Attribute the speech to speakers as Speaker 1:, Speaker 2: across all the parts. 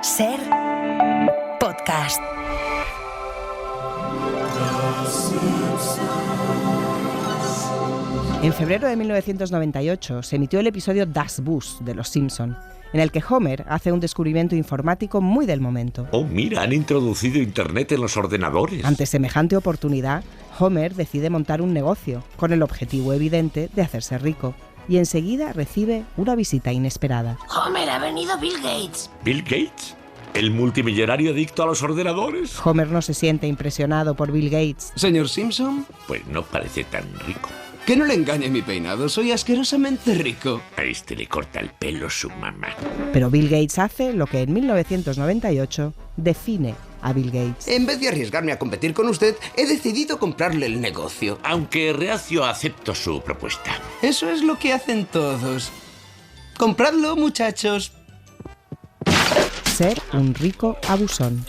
Speaker 1: Ser podcast. En febrero de 1998 se emitió el episodio Das Bus de Los Simpson, en el que Homer hace un descubrimiento informático muy del momento.
Speaker 2: ¡Oh, mira! Han introducido Internet en los ordenadores.
Speaker 1: Ante semejante oportunidad, Homer decide montar un negocio, con el objetivo evidente de hacerse rico, y enseguida recibe una visita inesperada.
Speaker 3: Homer, ha venido Bill Gates.
Speaker 2: ¿Bill Gates? ¿El multimillonario adicto a los ordenadores?
Speaker 1: Homer no se siente impresionado por Bill Gates.
Speaker 4: ¿Señor Simpson?
Speaker 2: Pues no parece tan rico.
Speaker 4: Que no le engañe mi peinado, soy asquerosamente rico.
Speaker 2: A este le corta el pelo su mamá.
Speaker 1: Pero Bill Gates hace lo que en 1998 define a Bill Gates.
Speaker 4: En vez de arriesgarme a competir con usted, he decidido comprarle el negocio.
Speaker 2: Aunque reacio, acepto su propuesta.
Speaker 4: Eso es lo que hacen todos. Compradlo, muchachos.
Speaker 1: Ser un rico abusón.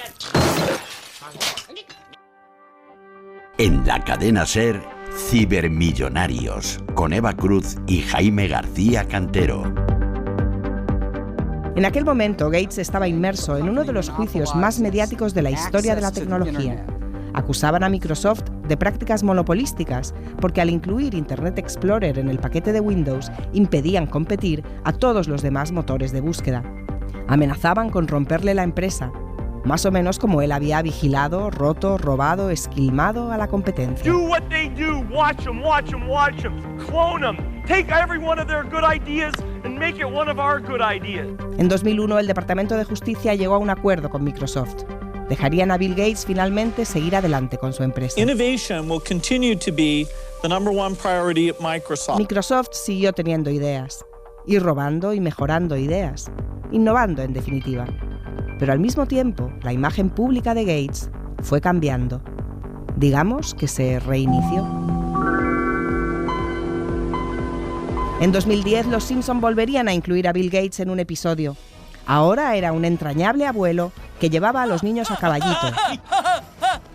Speaker 5: En la cadena SER, Cibermillonarios, con Eva Cruz y Jaime García Cantero.
Speaker 1: En aquel momento, Gates estaba inmerso en uno de los juicios más mediáticos de la historia de la tecnología. Acusaban a Microsoft de prácticas monopolísticas porque al incluir Internet Explorer en el paquete de Windows impedían competir a todos los demás motores de búsqueda. Amenazaban con romperle la empresa, más o menos como él había vigilado, roto, robado, esquilmado a la competencia.
Speaker 6: Do what they do. Watch them, watch them, watch them. Clone them. Take every one of their good ideas and make it one of our good ideas.
Speaker 1: En 2001, el Departamento de Justicia llegó a un acuerdo con Microsoft. Dejarían a Bill Gates finalmente seguir adelante con su empresa.
Speaker 7: Innovation will continue to be the number one priority at Microsoft.
Speaker 1: Microsoft siguió teniendo ideas, y robando y mejorando ideas, innovando en definitiva. Pero al mismo tiempo, la imagen pública de Gates fue cambiando. Digamos que se reinició. En 2010, los Simpson volverían a incluir a Bill Gates en un episodio. Ahora era un entrañable abuelo que llevaba a los niños a caballito.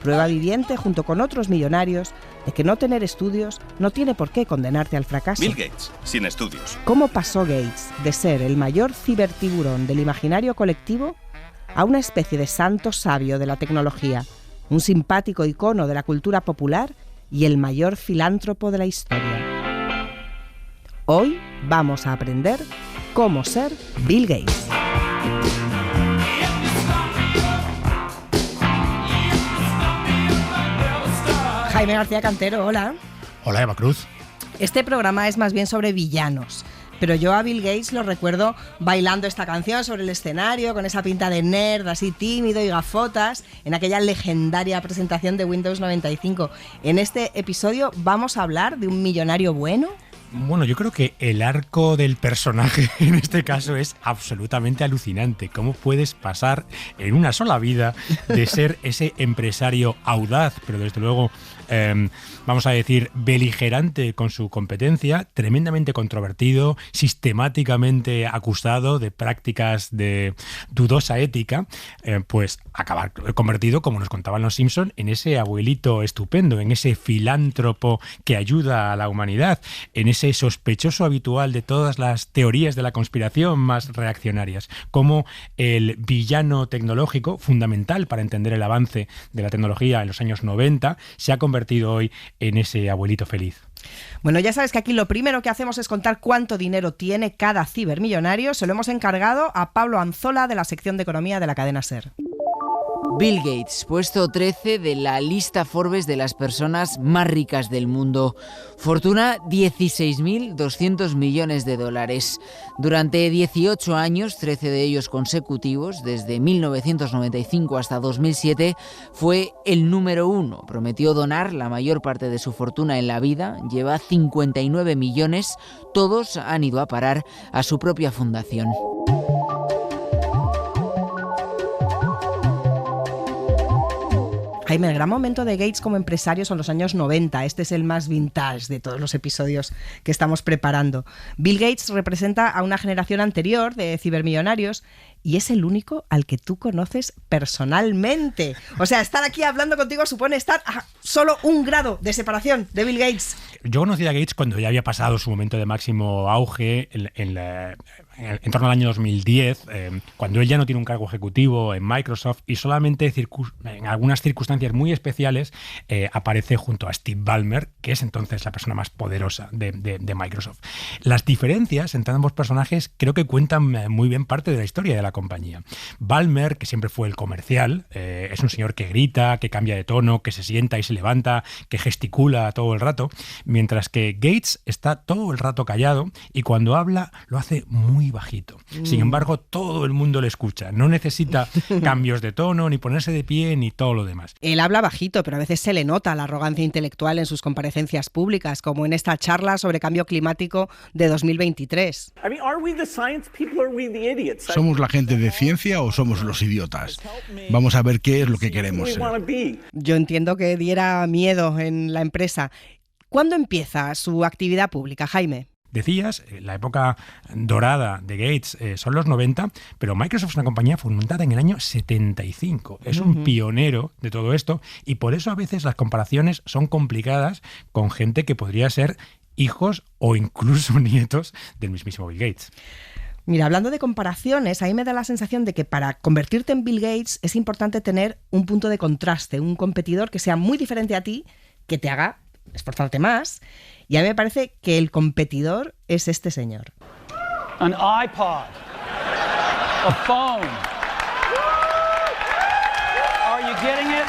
Speaker 1: Prueba viviente junto con otros millonarios de que no tener estudios no tiene por qué condenarte al fracaso.
Speaker 8: Bill Gates, sin estudios.
Speaker 1: ¿Cómo pasó Gates de ser el mayor cibertiburón del imaginario colectivo a una especie de santo sabio de la tecnología, un simpático icono de la cultura popular y el mayor filántropo de la historia? Hoy vamos a aprender cómo ser Bill Gates. Jaime García Cantero, hola.
Speaker 9: Hola, Eva Cruz.
Speaker 1: Este programa es más bien sobre villanos, pero yo a Bill Gates lo recuerdo bailando esta canción sobre el escenario, con esa pinta de nerd, así tímido y gafotas, en aquella legendaria presentación de Windows 95. En este episodio vamos a hablar de un millonario bueno.
Speaker 9: Bueno, yo creo que el arco del personaje en este caso es absolutamente alucinante. ¿Cómo puedes pasar en una sola vida de ser ese empresario audaz, pero desde luego, vamos a decir, beligerante con su competencia, tremendamente controvertido, sistemáticamente acusado de prácticas de dudosa ética, pues acabar convertido, como nos contaban los Simpson, en ese abuelito estupendo, en ese filántropo que ayuda a la humanidad, en ese sospechoso habitual de todas las teorías de la conspiración más reaccionarias, como el villano tecnológico fundamental para entender el avance de la tecnología en los años 90 se ha convertido hoy en ese abuelito feliz.
Speaker 1: Bueno, ya sabes que aquí lo primero que hacemos es contar cuánto dinero tiene cada cibermillonario. Se lo hemos encargado a Pablo Anzola, de la sección de economía de la cadena SER.
Speaker 10: Bill Gates, puesto 13 de la lista Forbes de las personas más ricas del mundo. Fortuna, 16.200 millones de dólares. Durante 18 años, 13 de ellos consecutivos, desde 1995 hasta 2007, fue el número 1. Prometió donar la mayor parte de su fortuna en la vida, lleva 59 millones, todos han ido a parar a su propia fundación.
Speaker 1: Jaime, el gran momento de Gates como empresario son los años 90. Este es el más vintage de todos los episodios que estamos preparando. Bill Gates representa a una generación anterior de cibermillonarios y es el único al que tú conoces personalmente. O sea, estar aquí hablando contigo supone estar a solo 1 grado de separación de Bill Gates.
Speaker 9: Yo conocí a Gates cuando ya había pasado su momento de máximo auge en torno al año 2010, cuando él ya no tiene un cargo ejecutivo en Microsoft y solamente en algunas circunstancias muy especiales aparece junto a Steve Ballmer, que es entonces la persona más poderosa de Microsoft. Las diferencias entre ambos personajes creo que cuentan muy bien parte de la historia de la compañía. Ballmer, que siempre fue el comercial, es un señor que grita, que cambia de tono, que se sienta y se levanta, que gesticula todo el rato, mientras que Gates está todo el rato callado y cuando habla lo hace muy bajito. Sin embargo, todo el mundo le escucha. No necesita cambios de tono, ni ponerse de pie, ni todo lo demás.
Speaker 1: Él habla bajito, pero a veces se le nota la arrogancia intelectual en sus comparecencias públicas, como en esta charla sobre cambio climático de 2023.
Speaker 8: ¿Somos la gente de ciencia o somos los idiotas? Vamos a ver qué es lo que queremos ser.
Speaker 1: Yo entiendo que diera miedo en la empresa. ¿Cuándo empieza su actividad pública, Jaime?
Speaker 9: Decías, la época dorada de Gates son los 90, pero Microsoft es una compañía fundada en el año 75. Es un pionero de todo esto y por eso a veces las comparaciones son complicadas con gente que podría ser hijos o incluso nietos del mismísimo Bill Gates.
Speaker 1: Mira, hablando de comparaciones, a mí me da la sensación de que para convertirte en Bill Gates es importante tener un punto de contraste, un competidor que sea muy diferente a ti, que te haga esforzarte más. Y a mí me parece que el competidor es este señor.
Speaker 11: An iPod. A phone. Are you getting it?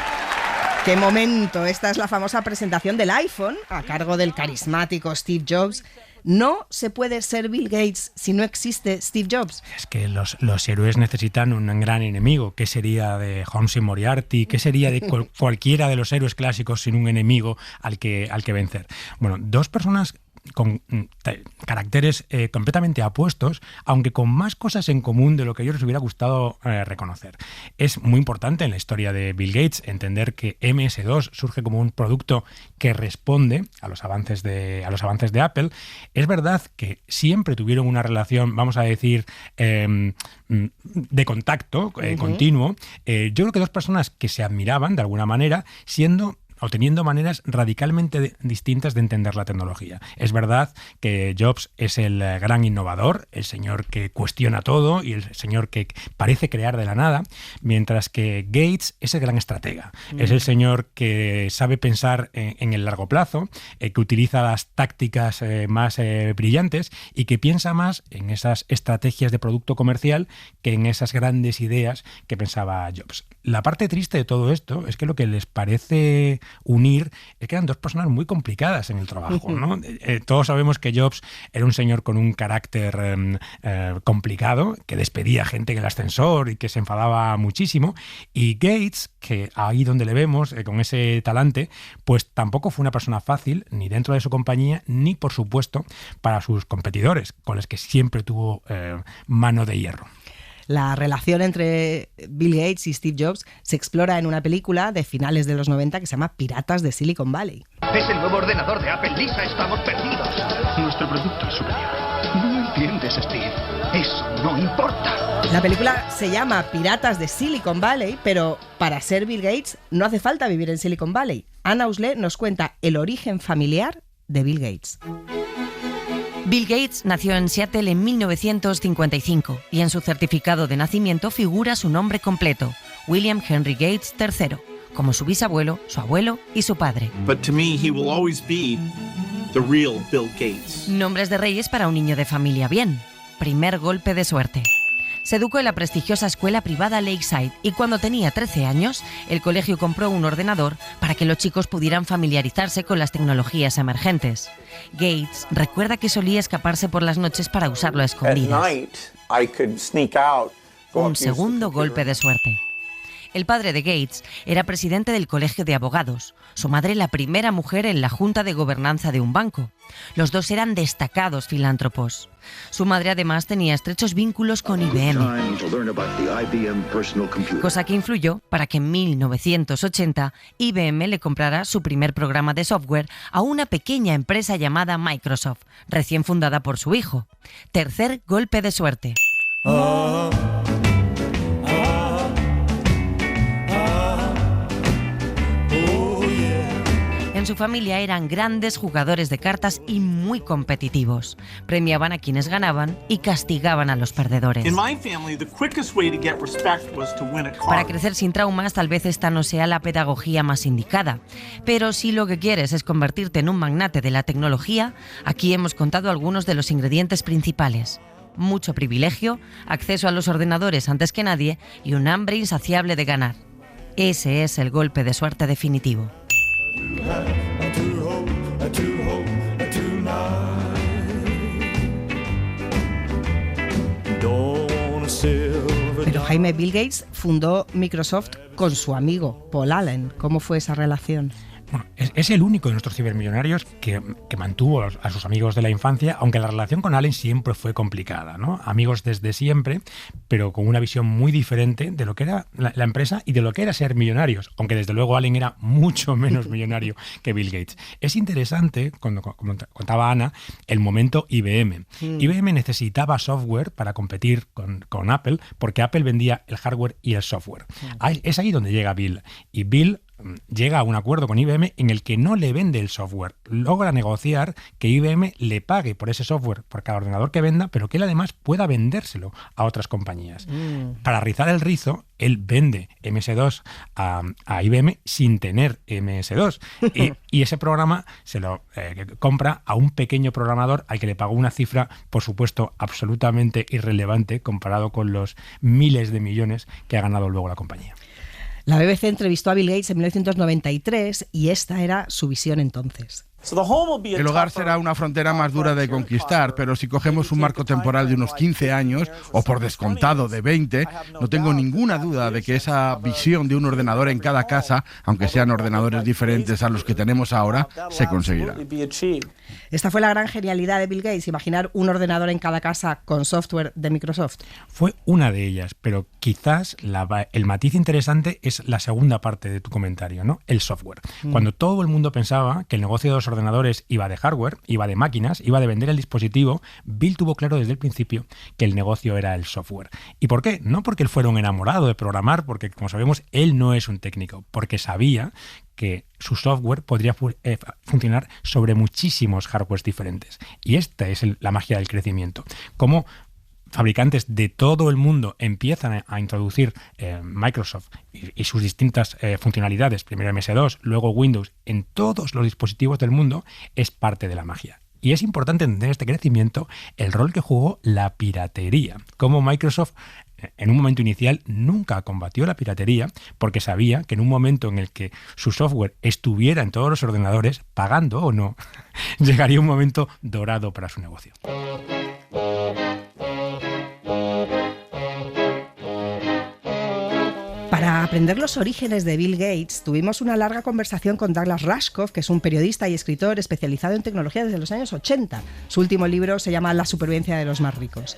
Speaker 1: ¡Qué momento! Esta es la famosa presentación del iPhone a cargo del carismático Steve Jobs. No se puede ser Bill Gates si no existe Steve Jobs.
Speaker 9: Es que los héroes necesitan un gran enemigo. ¿Qué sería de Holmes y Moriarty? ¿Qué sería de cualquiera de los héroes clásicos sin un enemigo al que vencer? Bueno, dos personas con caracteres completamente opuestos, aunque con más cosas en común de lo que a ellos les hubiera gustado reconocer. Es muy importante en la historia de Bill Gates entender que MS2 surge como un producto que responde a los avances de Apple. Es verdad que siempre tuvieron una relación, vamos a decir, de contacto continuo. Yo creo que dos personas que se admiraban de alguna manera, siendo o teniendo maneras radicalmente distintas de entender la tecnología. Es verdad que Jobs es el gran innovador, el señor que cuestiona todo y el señor que parece crear de la nada, mientras que Gates es el gran estratega. Es el señor que sabe pensar en el largo plazo, que utiliza las tácticas más brillantes y que piensa más en esas estrategias de producto comercial que en esas grandes ideas que pensaba Jobs. La parte triste de todo esto es que lo que les parece unir es que eran dos personas muy complicadas en el trabajo, ¿no? Todos sabemos que Jobs era un señor con un carácter complicado, que despedía gente en el ascensor y que se enfadaba muchísimo, y Gates, que ahí donde le vemos, con ese talante, pues tampoco fue una persona fácil, ni dentro de su compañía, ni por supuesto para sus competidores, con los que siempre tuvo mano de hierro.
Speaker 1: La relación entre Bill Gates y Steve Jobs se explora en una película de finales de los 90 que se llama Piratas de Silicon Valley.
Speaker 12: Es el nuevo ordenador de Apple, Lisa, estamos perdidos.
Speaker 13: Nuestro producto es superior. No entiendes, Steve.
Speaker 12: Eso no importa.
Speaker 1: La película se llama Piratas de Silicon Valley, pero para ser Bill Gates no hace falta vivir en Silicon Valley. Anna Usle nos cuenta el origen familiar de Bill Gates.
Speaker 14: Bill Gates nació en Seattle en 1955 y en su certificado de nacimiento figura su nombre completo, William Henry Gates III, como su bisabuelo, su abuelo y su padre.
Speaker 15: But to me, he will always be the real Bill Gates.
Speaker 14: Nombres de reyes para un niño de familia bien. Primer golpe de suerte. Se educó en la prestigiosa escuela privada Lakeside y cuando tenía 13 años, el colegio compró un ordenador para que los chicos pudieran familiarizarse con las tecnologías emergentes. Gates recuerda que solía escaparse por las noches para usarlo a escondidas. Un segundo golpe de suerte. El padre de Gates era presidente del Colegio de Abogados, su madre la primera mujer en la junta de gobernanza de un banco. Los dos eran destacados filántropos. Su madre además tenía estrechos vínculos con IBM, cosa que influyó para que en 1980 IBM le comprara su primer programa de software a una pequeña empresa llamada Microsoft, recién fundada por su hijo. Tercer golpe de suerte. En su familia eran grandes jugadores de cartas y muy competitivos. Premiaban a quienes ganaban y castigaban a los perdedores.
Speaker 7: In my family, the quickest way to get respect was to win a car.
Speaker 14: Para crecer sin traumas, tal vez esta no sea la pedagogía más indicada. Pero si lo que quieres es convertirte en un magnate de la tecnología, aquí hemos contado algunos de los ingredientes principales. Mucho privilegio, acceso a los ordenadores antes que nadie y un hambre insaciable de ganar. Ese es el golpe de suerte definitivo. Pero Jaime, Bill Gates fundó Microsoft con su amigo Paul Allen. ¿Cómo fue esa relación?
Speaker 9: Bueno, es el único de nuestros cibermillonarios que mantuvo a sus amigos de la infancia, aunque la relación con Allen siempre fue complicada, ¿no? Amigos desde siempre, pero con una visión muy diferente de lo que era la empresa y de lo que era ser millonarios, aunque desde luego Allen era mucho menos millonario que Bill Gates. Es interesante, como contaba Ana, el momento IBM. IBM necesitaba software para competir con Apple, porque Apple vendía el hardware y el software. Es ahí donde llega Bill. Y Bill llega a un acuerdo con IBM en el que no le vende el software. Logra negociar que IBM le pague por ese software, por cada ordenador que venda, pero que él además pueda vendérselo a otras compañías. Para rizar el rizo, él vende MS2 a IBM sin tener MS2. Y ese programa se lo compra a un pequeño programador al que le pagó una cifra, por supuesto, absolutamente irrelevante comparado con los miles de millones que ha ganado luego la compañía.
Speaker 1: La BBC entrevistó a Bill Gates en 1993 y esta era su visión entonces.
Speaker 8: El hogar será una frontera más dura de conquistar, pero si cogemos un marco temporal de unos 15 años, o por descontado de 20, no tengo ninguna duda de que esa visión de un ordenador en cada casa, aunque sean ordenadores diferentes a los que tenemos ahora, se conseguirá.
Speaker 1: Esta fue la gran genialidad de Bill Gates, imaginar un ordenador en cada casa con software de Microsoft.
Speaker 9: Fue una de ellas, pero quizás el matiz interesante es la segunda parte de tu comentario, ¿no? El software. Cuando todo el mundo pensaba que el negocio de los ordenadores iba de hardware, iba de máquinas, iba de vender el dispositivo, Bill tuvo claro desde el principio que el negocio era el software. ¿Y por qué? No porque él fuera un enamorado de programar, porque como sabemos, él no es un técnico, porque sabía que su software podría funcionar sobre muchísimos hardwares diferentes. Y esta es la magia del crecimiento. Como fabricantes de todo el mundo empiezan a introducir Microsoft y sus distintas funcionalidades, primero MS2, luego Windows, en todos los dispositivos del mundo, es parte de la magia. Y es importante entender este crecimiento, el rol que jugó la piratería, como Microsoft en un momento inicial nunca combatió la piratería porque sabía que en un momento en el que su software estuviera en todos los ordenadores, pagando o no, llegaría un momento dorado para su negocio.
Speaker 1: Para aprender los orígenes de Bill Gates, tuvimos una larga conversación con Douglas Rushkoff, que es un periodista y escritor especializado en tecnología desde los años 80. Su último libro se llama La supervivencia de los más ricos.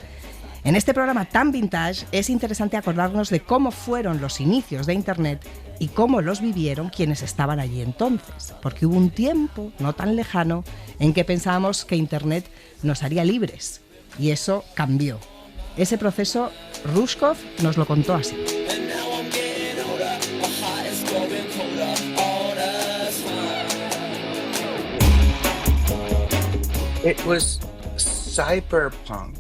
Speaker 1: En este programa tan vintage es interesante acordarnos de cómo fueron los inicios de Internet y cómo los vivieron quienes estaban allí entonces. Porque hubo un tiempo, no tan lejano, en que pensábamos que Internet nos haría libres. Y eso cambió. Ese proceso, Rushkoff nos lo contó así.
Speaker 4: It was cyberpunk.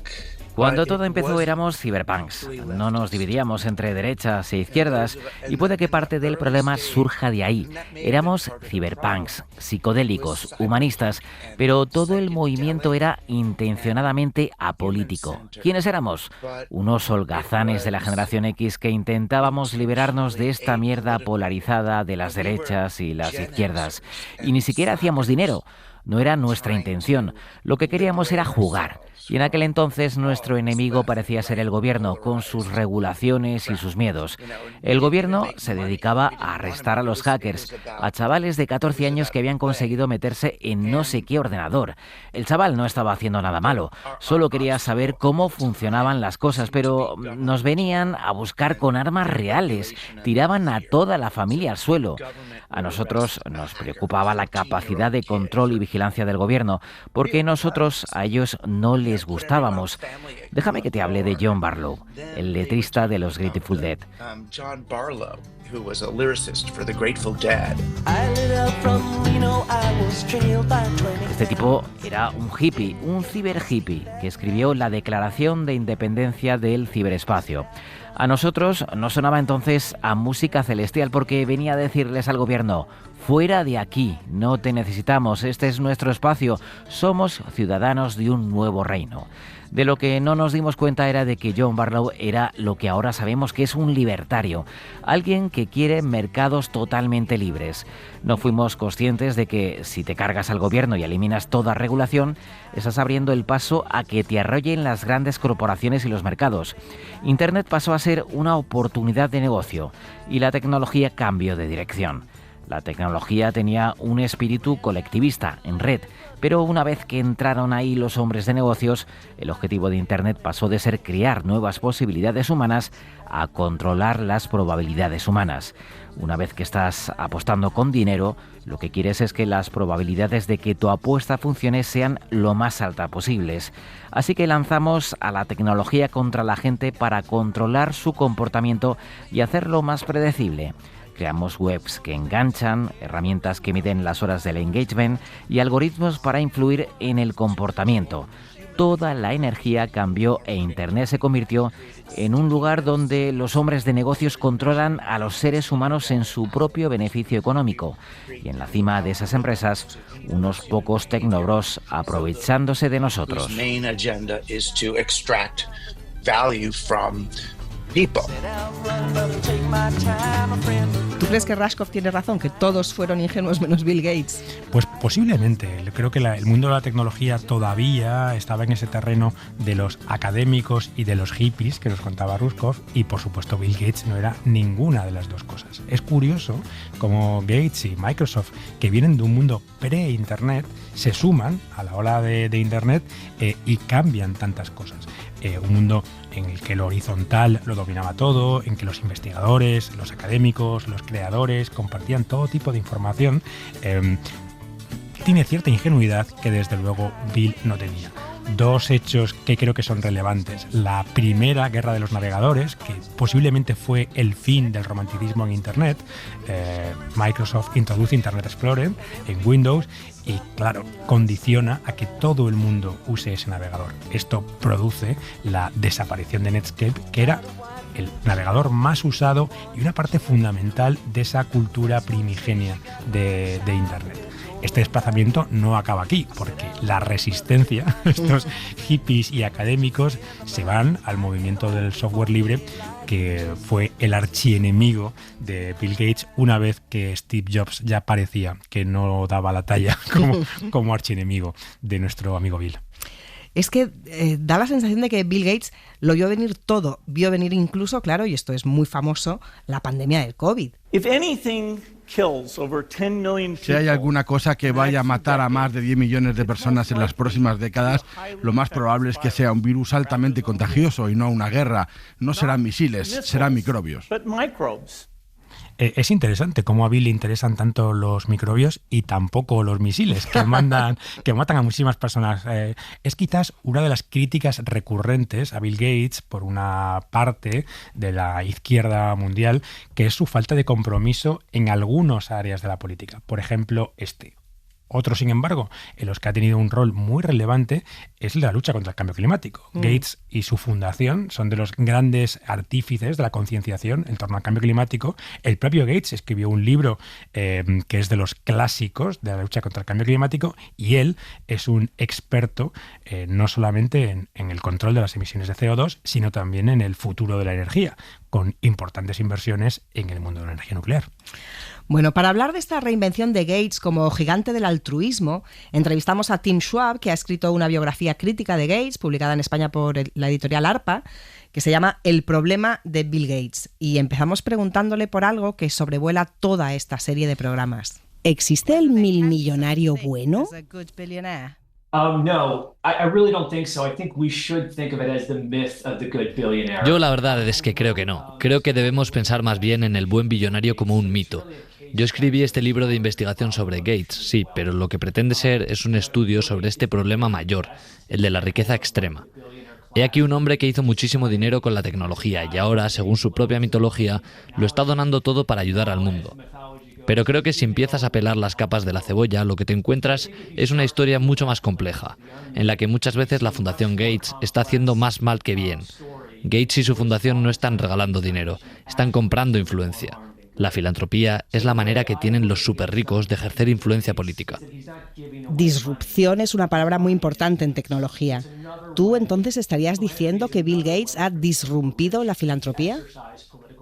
Speaker 16: Cuando todo empezó éramos cyberpunks. No nos dividíamos entre derechas e izquierdas y puede que parte del problema surja de ahí. Éramos cyberpunks, psicodélicos, humanistas, pero todo el movimiento era intencionadamente apolítico. ¿Quiénes éramos? Unos holgazanes de la generación X que intentábamos liberarnos de esta mierda polarizada de las derechas y las izquierdas. Y ni siquiera hacíamos dinero. No era nuestra intención. Lo que queríamos era jugar. Y en aquel entonces nuestro enemigo parecía ser el gobierno, con sus regulaciones y sus miedos. El gobierno se dedicaba a arrestar a los hackers, a chavales de 14 años que habían conseguido meterse en no sé qué ordenador. El chaval no estaba haciendo nada malo, solo quería saber cómo funcionaban las cosas, pero nos venían a buscar con armas reales, tiraban a toda la familia al suelo. A nosotros nos preocupaba la capacidad de control y vigilancia del gobierno, porque nosotros a ellos no les les gustábamos. Déjame que te hable de John Barlow, el letrista de los Grateful Dead.
Speaker 17: John Barlow, who was a lyricist for the Grateful Dead.
Speaker 16: Este tipo era un hippie, un ciber hippie, que escribió la Declaración de Independencia del Ciberespacio. A nosotros nos sonaba entonces a música celestial porque venía a decirles al gobierno: fuera de aquí, no te necesitamos, este es nuestro espacio, somos ciudadanos de un nuevo reino. De lo que no nos dimos cuenta era de que John Barlow era lo que ahora sabemos que es un libertario, alguien que quiere mercados totalmente libres. No fuimos conscientes de que si te cargas al gobierno y eliminas toda regulación, estás abriendo el paso a que te arrollen las grandes corporaciones y los mercados. Internet pasó a ser una oportunidad de negocio y la tecnología cambió de dirección. La tecnología tenía un espíritu colectivista en red, pero una vez que entraron ahí los hombres de negocios, el objetivo de Internet pasó de ser crear nuevas posibilidades humanas a controlar las probabilidades humanas. Una vez que estás apostando con dinero, lo que quieres es que las probabilidades de que tu apuesta funcione sean lo más altas posibles. Así que lanzamos a la tecnología contra la gente para controlar su comportamiento y hacerlo más predecible. Creamos webs que enganchan, herramientas que miden las horas del engagement y algoritmos para influir en el comportamiento. Toda la energía cambió e Internet se convirtió en un lugar donde los hombres de negocios controlan a los seres humanos en su propio beneficio económico. Y en la cima de esas empresas, unos pocos tecnobros aprovechándose de nosotros.
Speaker 1: ¿Tú crees que Rashkov tiene razón, que todos fueron ingenuos menos Bill Gates?
Speaker 9: Pues posiblemente. Creo que el mundo de la tecnología todavía estaba en ese terreno de los académicos y de los hippies que nos contaba Rashkov, y por supuesto Bill Gates no era ninguna de las dos cosas. Es curioso cómo Gates y Microsoft, que vienen de un mundo pre-Internet, se suman a la ola de Internet y cambian tantas cosas. Un mundo en el que lo horizontal lo dominaba todo, en que los investigadores, los académicos, los creadores compartían todo tipo de información, tiene cierta ingenuidad que desde luego Bill no tenía. Dos hechos que creo que son relevantes. La primera guerra de los navegadores, que posiblemente fue el fin del romanticismo en Internet. Microsoft introduce Internet Explorer en Windows y, claro, condiciona a que todo el mundo use ese navegador. Esto produce la desaparición de Netscape, que era el navegador más usado y una parte fundamental de esa cultura primigenia de Internet. Este desplazamiento no acaba aquí, porque la resistencia, estos hippies y académicos, se van al movimiento del software libre, que fue el archienemigo de Bill Gates una vez que Steve Jobs ya parecía que no daba la talla como archienemigo de nuestro amigo Bill.
Speaker 1: Es que da la sensación de que Bill Gates lo vio venir todo, vio venir incluso, claro, y esto es muy famoso, la pandemia del COVID.
Speaker 8: Si hay alguna cosa que vaya a matar a más de 10 millones de personas en las próximas décadas, lo más probable es que sea un virus altamente contagioso y no una guerra. No serán misiles, serán microbios.
Speaker 9: Es interesante cómo a Bill le interesan tanto los microbios y tampoco los misiles que matan a muchísimas personas. Es quizás una de las críticas recurrentes a Bill Gates por una parte de la izquierda mundial, que es su falta de compromiso en algunas áreas de la política. Por ejemplo, Otro, sin embargo, en los que ha tenido un rol muy relevante es el de la lucha contra el cambio climático. Gates y su fundación son de los grandes artífices de la concienciación en torno al cambio climático. El propio Gates escribió un libro que es de los clásicos de la lucha contra el cambio climático, y él es un experto no solamente en el control de las emisiones de CO2, sino también en el futuro de la energía, con importantes inversiones en el mundo de la energía nuclear.
Speaker 1: Bueno, para hablar de esta reinvención de Gates como gigante del altruismo, entrevistamos a Tim Schwab, que ha escrito una biografía crítica de Gates, publicada en España por la editorial ARPA, que se llama El problema de Bill Gates. Y empezamos preguntándole por algo que sobrevuela toda esta serie de programas. ¿Existe el milmillonario bueno?
Speaker 18: Yo la verdad es que creo que no. Creo que debemos pensar más bien en el buen billonario como un mito. Yo escribí este libro de investigación sobre Gates, sí, pero lo que pretende ser es un estudio sobre este problema mayor, el de la riqueza extrema. He aquí un hombre que hizo muchísimo dinero con la tecnología y ahora, según su propia mitología, lo está donando todo para ayudar al mundo. Pero creo que si empiezas a pelar las capas de la cebolla, lo que te encuentras es una historia mucho más compleja, en la que muchas veces la Fundación Gates está haciendo más mal que bien. Gates y su fundación no están regalando dinero, están comprando influencia. La filantropía es la manera que tienen los superricos de ejercer influencia política.
Speaker 1: Disrupción es una palabra muy importante en tecnología. ¿Tú entonces estarías diciendo que Bill Gates ha disrumpido la filantropía?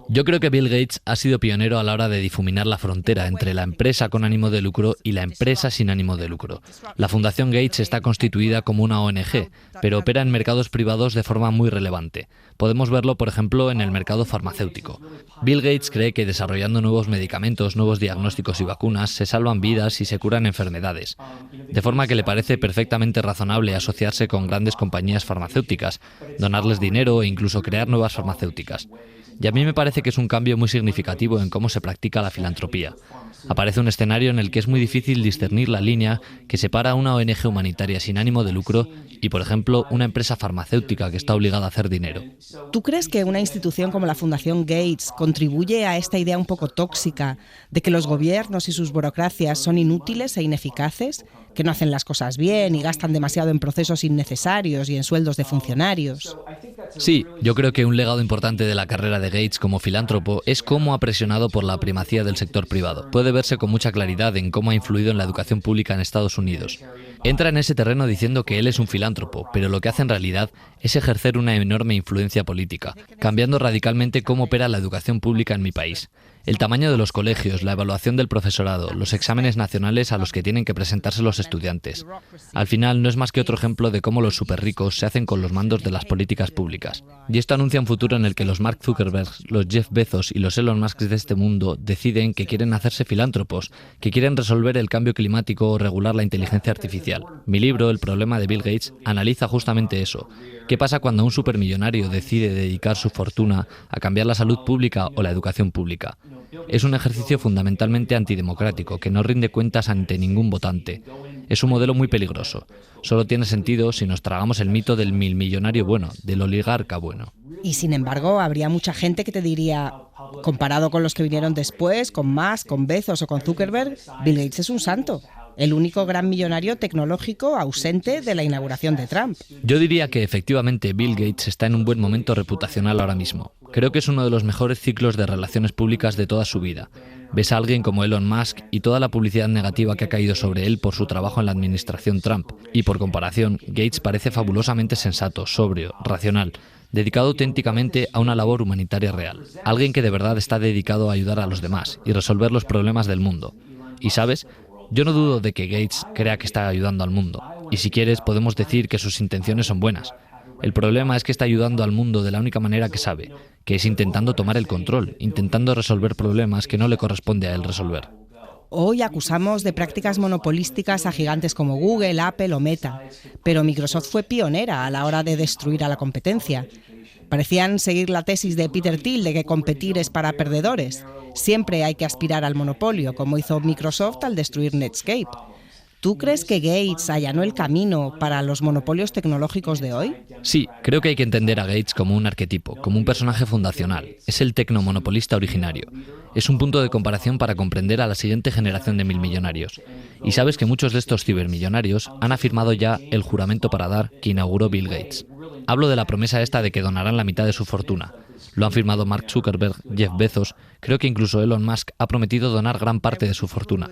Speaker 18: Yo creo que Bill Gates ha sido pionero a la hora de difuminar la frontera entre la empresa con ánimo de lucro y la empresa sin ánimo de lucro. La Fundación Gates está constituida como una ONG, pero opera en mercados privados de forma muy relevante. Podemos verlo, por ejemplo, en el mercado farmacéutico. Bill Gates cree que desarrollando nuevos medicamentos, nuevos diagnósticos y vacunas se salvan vidas y se curan enfermedades. De forma que le parece perfectamente razonable asociarse con grandes compañías farmacéuticas, donarles dinero e incluso crear nuevas farmacéuticas. Y a mí me parece que es un cambio muy significativo en cómo se practica la filantropía. Aparece un escenario en el que es muy difícil discernir la línea que separa a una ONG humanitaria sin ánimo de lucro y, por ejemplo, una empresa farmacéutica que está obligada a hacer dinero.
Speaker 1: ¿Tú crees que una institución como la Fundación Gates contribuye a esta idea un poco tóxica de que los gobiernos y sus burocracias son inútiles e ineficaces, que no hacen las cosas bien y gastan demasiado en procesos innecesarios y en sueldos de funcionarios?
Speaker 18: Sí, yo creo que un legado importante de la carrera de Gates como filántropo es cómo ha presionado por la primacía del sector privado. Puede verse con mucha claridad en cómo ha influido en la educación pública en Estados Unidos. Entra en ese terreno diciendo que él es un filántropo, pero lo que hace en realidad es ejercer una enorme influencia política, cambiando radicalmente cómo opera la educación pública en mi país. El tamaño de los colegios, la evaluación del profesorado, los exámenes nacionales a los que tienen que presentarse los estudiantes. Al final no es más que otro ejemplo de cómo los superricos se hacen con los mandos de las políticas públicas. Y esto anuncia un futuro en el que los Mark Zuckerberg, los Jeff Bezos y los Elon Musk de este mundo deciden que quieren hacerse filántropos, que quieren resolver el cambio climático o regular la inteligencia artificial. Mi libro, El problema de Bill Gates, analiza justamente eso. ¿Qué pasa cuando un supermillonario decide dedicar su fortuna a cambiar la salud pública o la educación pública? Es un ejercicio fundamentalmente antidemocrático que no rinde cuentas ante ningún votante. Es un modelo muy peligroso. Solo tiene sentido si nos tragamos el mito del millonario bueno, del oligarca bueno.
Speaker 1: Y sin embargo, habría mucha gente que te diría, comparado con los que vinieron después, con Musk, con Bezos o con Zuckerberg, Bill Gates es un santo. El único gran millonario tecnológico ausente de la inauguración de Trump.
Speaker 18: Yo diría que efectivamente Bill Gates está en un buen momento reputacional ahora mismo. Creo que es uno de los mejores ciclos de relaciones públicas de toda su vida. Ves a alguien como Elon Musk y toda la publicidad negativa que ha caído sobre él por su trabajo en la administración Trump. Y por comparación, Gates parece fabulosamente sensato, sobrio, racional, dedicado auténticamente a una labor humanitaria real. Alguien que de verdad está dedicado a ayudar a los demás y resolver los problemas del mundo. Y ¿sabes? Yo no dudo de que Gates crea que está ayudando al mundo, y si quieres podemos decir que sus intenciones son buenas. El problema es que está ayudando al mundo de la única manera que sabe, que es intentando tomar el control, intentando resolver problemas que no le corresponde a él resolver.
Speaker 1: Hoy acusamos de prácticas monopolísticas a gigantes como Google, Apple o Meta, pero Microsoft fue pionera a la hora de destruir a la competencia. Parecían seguir la tesis de Peter Thiel de que competir es para perdedores. Siempre hay que aspirar al monopolio, como hizo Microsoft al destruir Netscape. ¿Tú crees que Gates allanó el camino para los monopolios tecnológicos de hoy?
Speaker 18: Sí, creo que hay que entender a Gates como un arquetipo, como un personaje fundacional. Es el tecnomonopolista originario. Es un punto de comparación para comprender a la siguiente generación de milmillonarios. Y sabes que muchos de estos cibermillonarios han afirmado ya el juramento para dar que inauguró Bill Gates. Hablo de la promesa esta de que donarán la mitad de su fortuna. Lo han firmado Mark Zuckerberg, Jeff Bezos, creo que incluso Elon Musk ha prometido donar gran parte de su fortuna.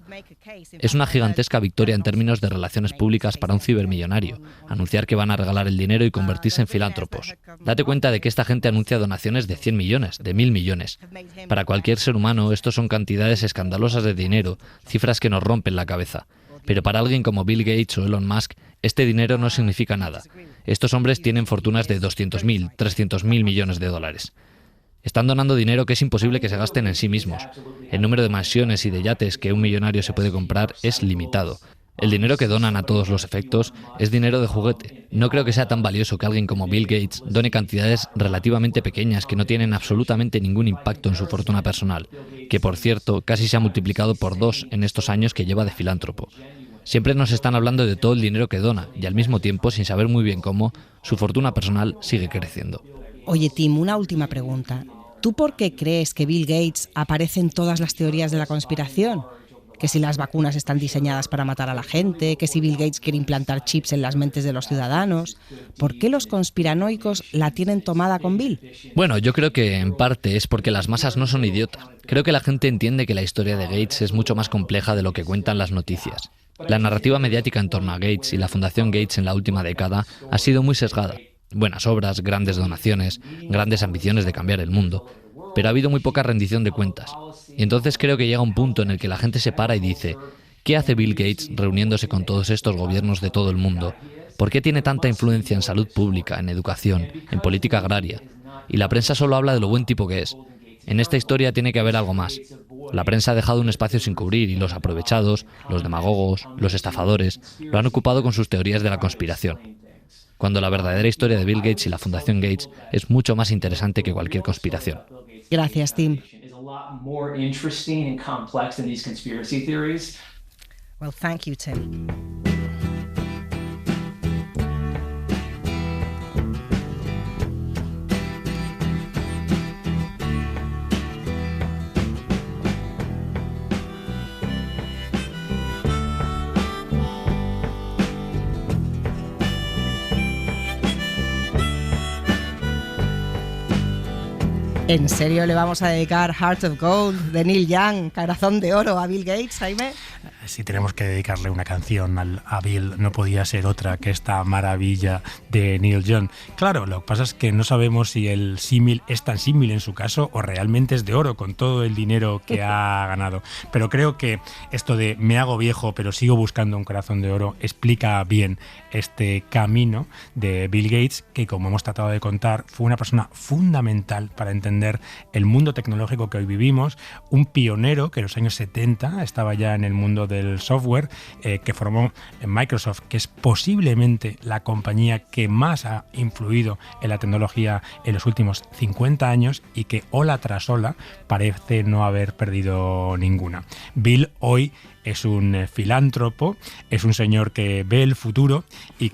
Speaker 18: Es una gigantesca victoria en términos de relaciones públicas para un cibermillonario, anunciar que van a regalar el dinero y convertirse en filántropos. Date cuenta de que esta gente anuncia donaciones de 100 millones, de 1.000 millones. Para cualquier ser humano, esto son cantidades escandalosas de dinero, cifras que nos rompen la cabeza. Pero para alguien como Bill Gates o Elon Musk, este dinero no significa nada. Estos hombres tienen fortunas de 200.000, 300.000 millones de dólares. Están donando dinero que es imposible que se gasten en sí mismos. El número de mansiones y de yates que un millonario se puede comprar es limitado. El dinero que donan a todos los efectos es dinero de juguete. No creo que sea tan valioso que alguien como Bill Gates done cantidades relativamente pequeñas que no tienen absolutamente ningún impacto en su fortuna personal, que por cierto casi se ha multiplicado por 2 en estos años que lleva de filántropo. Siempre nos están hablando de todo el dinero que dona y al mismo tiempo, sin saber muy bien cómo, su fortuna personal sigue creciendo.
Speaker 1: Oye, Tim, una última pregunta. ¿Tú por qué crees que Bill Gates aparece en todas las teorías de la conspiración? Que si las vacunas están diseñadas para matar a la gente, que si Bill Gates quiere implantar chips en las mentes de los ciudadanos. ¿Por qué los conspiranoicos la tienen tomada con Bill?
Speaker 18: Bueno, yo creo que en parte es porque las masas no son idiotas. Creo que la gente entiende que la historia de Gates es mucho más compleja de lo que cuentan las noticias. La narrativa mediática en torno a Gates y la Fundación Gates en la última década ha sido muy sesgada. Buenas obras, grandes donaciones, grandes ambiciones de cambiar el mundo. Pero ha habido muy poca rendición de cuentas. Y entonces creo que llega un punto en el que la gente se para y dice: ¿qué hace Bill Gates reuniéndose con todos estos gobiernos de todo el mundo? ¿Por qué tiene tanta influencia en salud pública, en educación, en política agraria? Y la prensa solo habla de lo buen tipo que es. En esta historia tiene que haber algo más. La prensa ha dejado un espacio sin cubrir y los aprovechados, los demagogos, los estafadores, lo han ocupado con sus teorías de la conspiración. Cuando la verdadera historia de Bill Gates y la Fundación Gates es mucho más interesante que cualquier conspiración.
Speaker 1: Gracias, Tim. Well, thank you, Tim. ¿En serio le vamos a dedicar Heart of Gold de Neil Young, Corazón de Oro, a Bill Gates, Jaime?
Speaker 9: Si tenemos que dedicarle una canción a Bill, no podía ser otra que esta maravilla de Neil Young. Claro, lo que pasa es que no sabemos si el símil es tan símil en su caso o realmente es de oro con todo el dinero que ha ganado. Pero creo que esto de me hago viejo pero sigo buscando un corazón de oro explica bien este camino de Bill Gates, que como hemos tratado de contar fue una persona fundamental para entender el mundo tecnológico que hoy vivimos, un pionero que en los años 70 estaba ya en el mundo del software, que formó en Microsoft, que es posiblemente la compañía que más ha influido en la tecnología en los últimos 50 años y que ola tras ola parece no haber perdido ninguna. Bill hoy es un filántropo, es un señor que ve el futuro y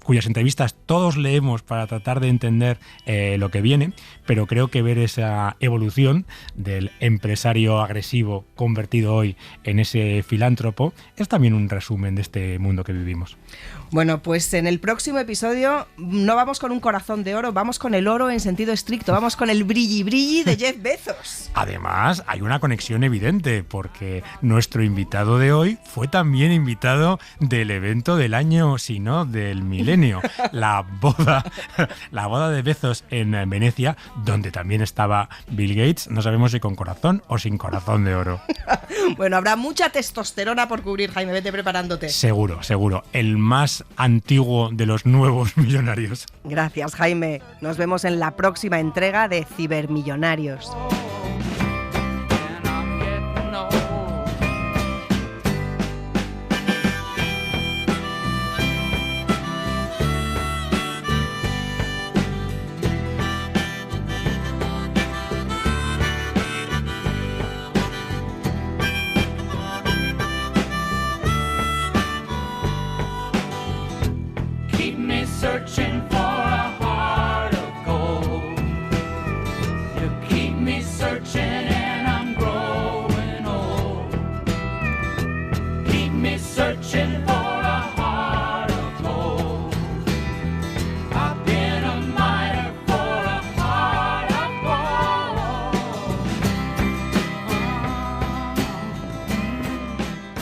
Speaker 9: cuyas entrevistas todos leemos para tratar de entender lo que viene, pero creo que ver esa evolución del empresario agresivo convertido hoy en ese filántropo es también un resumen de este mundo que vivimos.
Speaker 1: Bueno, pues en el próximo episodio no vamos con un corazón de oro, vamos con el oro en sentido estricto, vamos con el brilli brilli de Jeff Bezos.
Speaker 9: Además, hay una conexión evidente porque nuestro invitado de hoy fue también invitado del evento del año, si no del milenio, la boda de Bezos en Venecia, donde también estaba Bill Gates, no sabemos si con corazón o sin corazón de oro.
Speaker 1: Bueno, habrá mucha testosterona por cubrir, Jaime, vete preparándote.
Speaker 9: Seguro, el más antiguo de los nuevos millonarios.
Speaker 1: Gracias, Jaime. Nos vemos en la próxima entrega de Cibermillonarios.
Speaker 19: Searching for a heart of gold. You keep me searching and I'm growing old. Keep me searching for a heart of gold. I've been a miner for a heart of gold.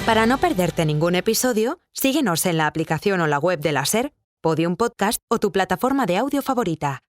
Speaker 20: Para no perderte ningún episodio, síguenos en la aplicación o la web de la SER, Podium Podcast o tu plataforma de audio favorita.